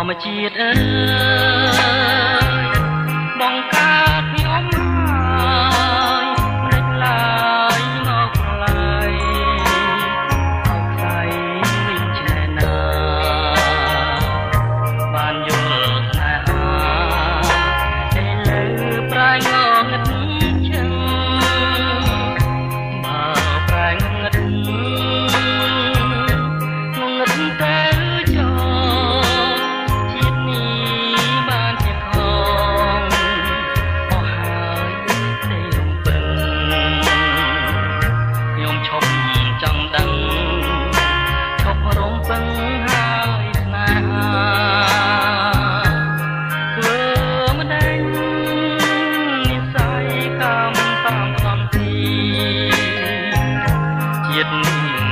មជាតិអើយបង្កើតខ្ញុំហើយមិនឡើយមកឡើយអោខ្សែវិញឆ្នេរណាបានយល់ស្នេហាតែលើប្រែងងឹតជឹងបើប្រែងងឹតតែ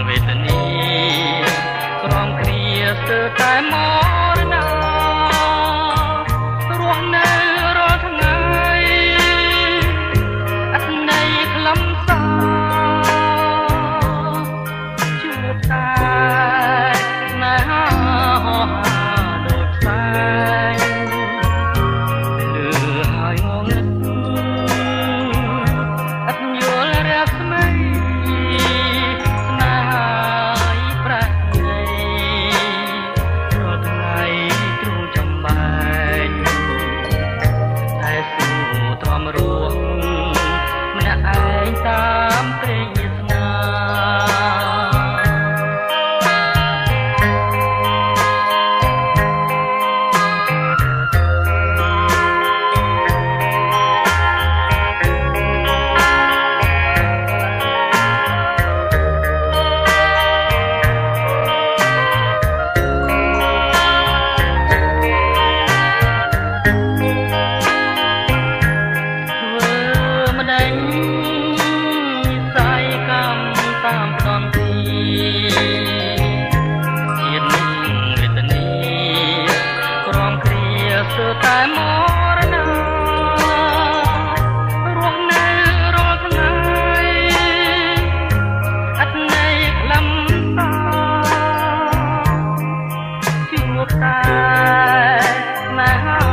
វេទនីក្រំគ្រាស្ទើរតែមរណារស់នៅរាល់ថ្ងៃអត្ថន័យខ្លឹមសារជួបតែស្នេហាហោហាដូចផ្សែងលឺហើយងងឹតអត់យល់រស្មីតាមព្រេងវាសនាតាមផ្ដន់ទីជាតិនឹងវេទនីក្រំគ្រាស្ទើរតែមរណារស់នៅរាល់ថ្ងៃអត្ថន័យខ្លឹមសារជួបតែស្នេហា